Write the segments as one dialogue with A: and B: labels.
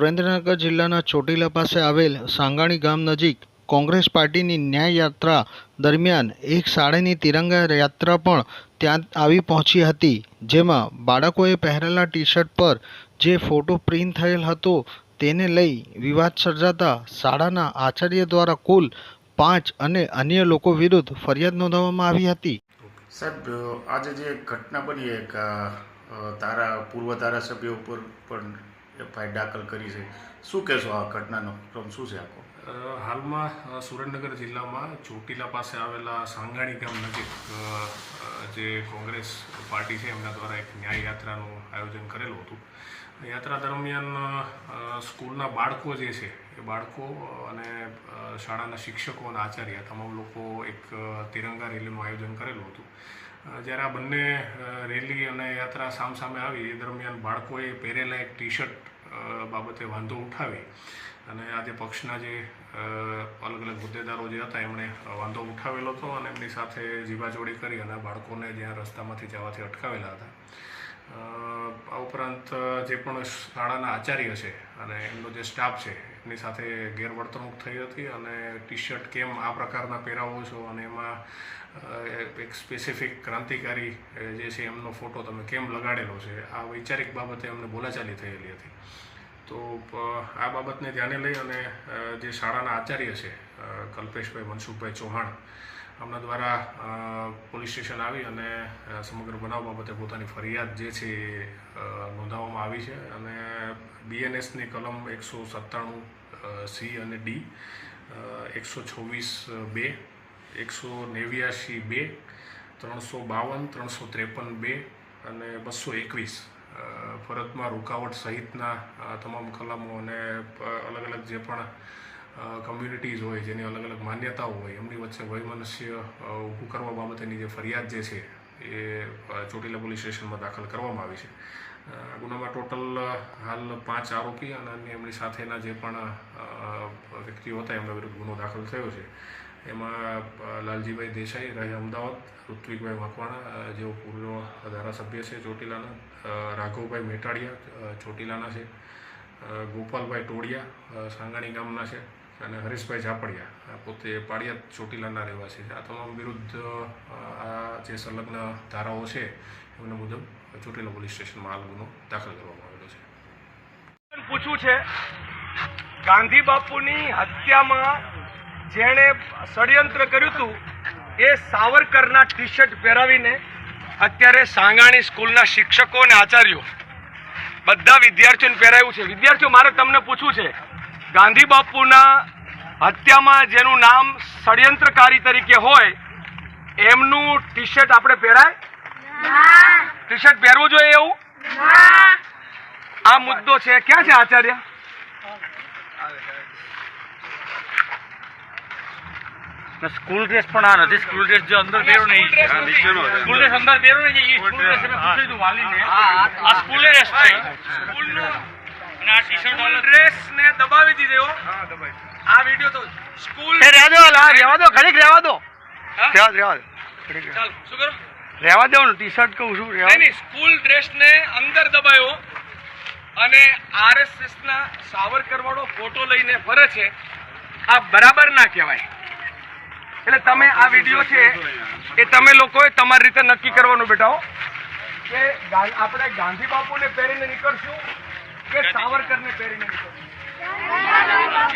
A: સુરેન્દ્રનગર જિલ્લાના ચોટીલા પાસે આવેલ સાંગાણી ગામ નજીક કોંગ્રેસ પાર્ટીની ન્યાય યાત્રા દરમિયાન એક શાળાની તિરંગા યાત્રા પણ ત્યાં આવી પહોંચી હતી, જેમાં બાળકોએ પહેરેલા ટી-શર્ટ પર જે ફોટો પ્રિન્ટ થયેલ હતો તેને લઈ વિવાદ સર્જાતા શાળાના આચાર્ય દ્વારા કુલ 5 અને અન્ય લોકો વિરુદ્ધ ફરિયાદ નોંધવામાં આવી હતી।
B: સાહેબ, આજે જે ઘટના બની એક પૂર્વ ધારાસભ્ય ઉપર પણ એફઆઈઆર દાખલ કરી છે, શું કહેશો આ ઘટનાનો ક્રમ શું છે આખો?
C: હાલમાં સુરેન્દ્રનગર જિલ્લામાં ચોટીલા પાસે આવેલા સાંગાણી ગામ નજીક જે કોંગ્રેસ પાર્ટી છે એમના દ્વારા એક ન્યાય યાત્રાનું આયોજન કરેલું હતું। યાત્રા દરમિયાન સ્કૂલના બાળકો જે છે એ બાળકો અને શાળાના શિક્ષકો અને આચાર્ય તમામ લોકો એક તિરંગા રેલીનું આયોજન કરેલું હતું। જ્યારે આ બંને રેલી અને યાત્રા સામસામે આવી એ દરમિયાન બાળકોએ પહેરેલા એક ટી-શર્ટ બાબતે વાંધો ઉઠાવી અને આજે પક્ષના જે અલગ અલગ હોદ્દેદારો જે હતા એમણે વાંધો ઉઠાવેલો હતો અને એમની સાથે જીવાજોડી કરી અને બાળકોને જ્યાં રસ્તામાંથી જવાથી અટકાવેલા હતા। આ ઉપરાંત જે પણ શાળાના આચાર્ય છે અને એમનો જે સ્ટાફ છે એમની સાથે ગેરવર્તણૂક થઈ હતી અને ટી-શર્ટ કેમ આ પ્રકારના પહેરાવો છો અને એમાં એક સ્પેસિફિક ક્રાંતિકારી જે છે એમનો ફોટો તમે કેમ લગાડેલો છે, આ વૈચારિક બાબતે એમને બોલાચાલી થયેલી હતી। તો આ બાબતને ધ્યાને લઈ અને જે શાળાના આચાર્ય છે કલ્પેશભાઈ મનસુખભાઈ ચૌહાણ આમના દ્વારા પોલીસ સ્ટેશન આવી અને સમગ્ર બનાવ બાબતે પોતાની ફરિયાદ જે છે એ નોંધાવવામાં આવી છે અને BNSની કલમ 197C અને D, 126(2), 189(2), 352, 353(2) અને 221 ફરજમાં રૂકાવટ સહિતના તમામ કલમો અને અલગ અલગ જે પણ કમ્યુનિટીઝ હોય જેની અલગ અલગ માન્યતાઓ હોય એમની વચ્ચે વૈમનસ્ય ઊભું કરવા બાબતેની જે ફરિયાદ જે છે એ ચોટીલા પોલીસ સ્ટેશનમાં દાખલ કરવામાં આવી છે। આ ગુનામાં ટોટલ હાલ 5 આરોપી અને અન્ય એમની સાથેના જે પણ વ્યક્તિઓ હતા એમના વિરુદ્ધ ગુનો દાખલ થયો છે। એમાં લાલજીભાઈ દેસાઈ રહે અમદાવાદ, ઋત્વિકભાઈ મકવાણા જેઓ પૂર્વ ધારાસભ્ય છે ચોટીલાના, રાઘવભાઈ મેટાડિયા ચોટીલાના છે, ગોપાલભાઈ ટોડિયા સાંગાણી ગામના છે અને હરીશભાઈ ઝાપડિયા પોતે પાળિયાદ ચોટીલાના રહેવાસી છે। આ તમામ વિરુદ્ધ આ જે સંલગ્ન ધારાઓ છે એમના મુજબ ચોટીલા પોલીસ સ્ટેશનમાં હાલ ગુનો દાખલ કરવામાં આવેલો છે।
D: પૂછવું છે, ગાંધી બાપુની હત્યામાં જેણે ષડયંત્ર કર્યું હતું એ સાવરકરના ટી-શર્ટ પહેરાવીને અત્યારે સાંગાણી સ્કૂલના શિક્ષકો અને આચાર્યો બધા વિદ્યાર્થીઓને પહેરાવ્યું છે। વિદ્યાર્થીઓ, મારે તમને પૂછવું છે, ગાંધી બાપુના હત્યામાં જેનું નામ ષડયંત્રકારી તરીકે હોય એમનું ટી-શર્ટ આપણે પહેરાય? ટી-શર્ટ પહેરવું જોઈએ એવું? આ મુદ્દો છે। ક્યાં છે આચાર્ય?
E: સ્કૂલ ડ્રેસ પણ આ નથી, સ્કૂલ ડ્રેસ જે અંદર પહેરો ને સ્કૂલ ડ્રેસ અંદર પહેરો ને એ સ્કૂલ ડ્રેસ મેં પૂછ્યું હતું વાલીને, આ સ્કૂલ ડ્રેસ છે સ્કૂલનો અને આ ટી-શર્ટ
D: ડ્રેસ ને દબાવી દીધો। હા, દબાવી આ વિડિયો તો સ્કૂલ
E: રહેવા દો ઘડીક રહેવા દો
D: ચાલ શું કરો
E: રહેવા દો ને ટી-શર્ટ કહું છું
D: નહીં, સ્કૂલ ડ્રેસ ને અંદર દબાયો અને RSS ના સાવરકર વાળો ફોટો લઈને ફરે છે, આ બરાબર ના કહેવાય। એટલે તમે આ વિડીયો છે એ તમે લોકોએ તમારી રીતે નક્કી કરવાનું બેટાઓ કે આપણે ગાંધી બાપુને પહેરીને નીકળશું કે સાવરકરને પહેરીને નીકળશું?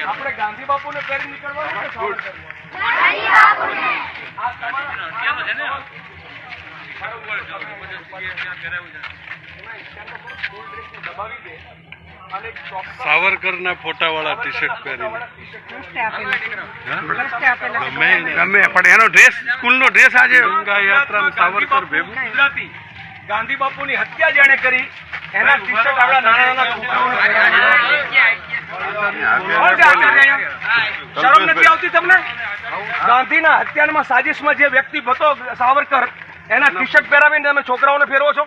D: આપણે ગાંધી બાપુને પહેરીને નીકળવાનું કે સાવરકરને? દબાવી દે અને
F: સાવરકરના ફોટાવાળા ટી-શર્ટ પહેરીને
E: ગમે પણ એનો ડ્રેસ સ્કૂલનો ડ્રેસ આજે
F: યાત્રા સાવરકર ભેગું
D: ગુજરાતી ગાંધી બાપુની હત્યા જેણે કરી એના ટી-શર્ટ આપણા નાના શરમ નથી આવતી તમને? ગાંધીના હત્યામાં સાજિશમાં જે વ્યક્તિ હતો સાવરકર એના ટી-શર્ટ પહેરાવીને તમે છોકરાઓને ફેરવો છો?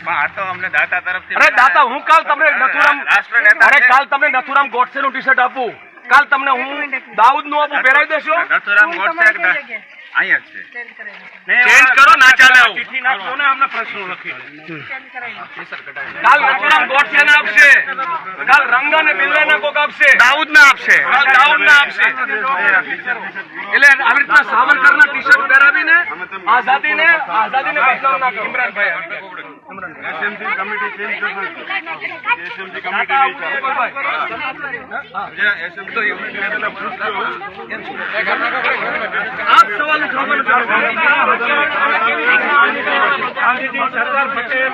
D: અરે દાતા, હું કાલ તમને નથુરામ ગોડસેનું ટી-શર્ટ આપું, કાલ તમને હું દાઉદનું આપું, પહેરાવી દેશો?
E: અહીંયા જ છે
D: ચેન્જ કરો ના ચાલે આવું
E: ચિઠ્ઠી નાખજો ને અમને પ્રશ્નો લખી
D: કાલ રચનામ ગોડસે ના આપશે, કાલ રંગા ને બિલ્લા ના કોક આપશે, દાઉદ ના આપશે, કાલ દાઉદ ના આપશે. એટલે આવી રીતના સાવરકર ના ટી શર્ટ પહેરાવીને આઝાદીને બદનામ ના કરો. ઇમરાનભાઈ
F: એસએમસી કમિટી ચેન્જ કરજો. એસએમસી
D: આપ સવાલ ગાંધીજી સરદાર પટેલ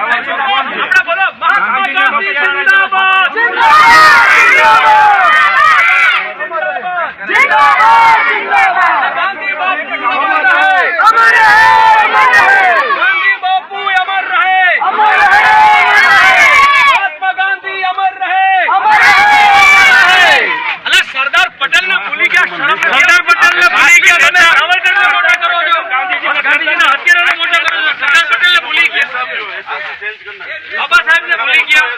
D: આપણે બોલો મહાત્મા ગાંધી જિંદાબાદ ગાંધી બાપુ અમર રહે, ગાંધી બાપુ અમર રહે, મહાત્મા ગાંધી અમર રહે. અલે સરદાર પટેલ ને ભૂલી ગયા, સરદાર પટેલ ને ભૂલી ગયા, તમે સાવરકર ને મોટા કરો છો, ગાંધીજીના હત્યારાને મોટા કરો છો, સરદાર પટેલ ને ભૂલી ગયા, બાબા સાહેબ ને ભૂલી ગયા.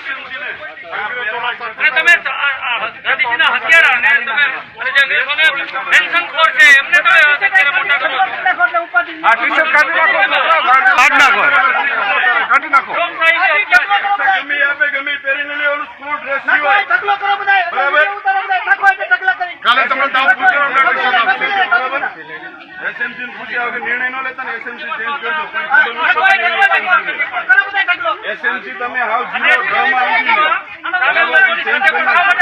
D: અને તમે ગાંધીજીના હત્યારાને તમે અને જે અંગ્રેજોને પેન્શનખોર છે એમને તમે અત્યારે મોટા કરો છો.
F: આ ટી શર્ટ કાઢી નાખો, કાઢી નાખો, કાઢી નાખો.
D: લોકશાહી છે,
F: ગમે આપે ગમે પહેરીને લે, ઓલું સ્કૂલ ડ્રેસ સિવાય કાલે તમને દાવ પૂછ્યો ટી શર્ટ આપશે, બરાબર? એસએમસી ને પૂછ્યા વગર નિર્ણય ન લેતા ને એસએમસી ચેન્જ કરજો. એસએમસી તમે હાવ જીરો ડ્રામા આવી ગયો. ચેન્જ કરી નાખો.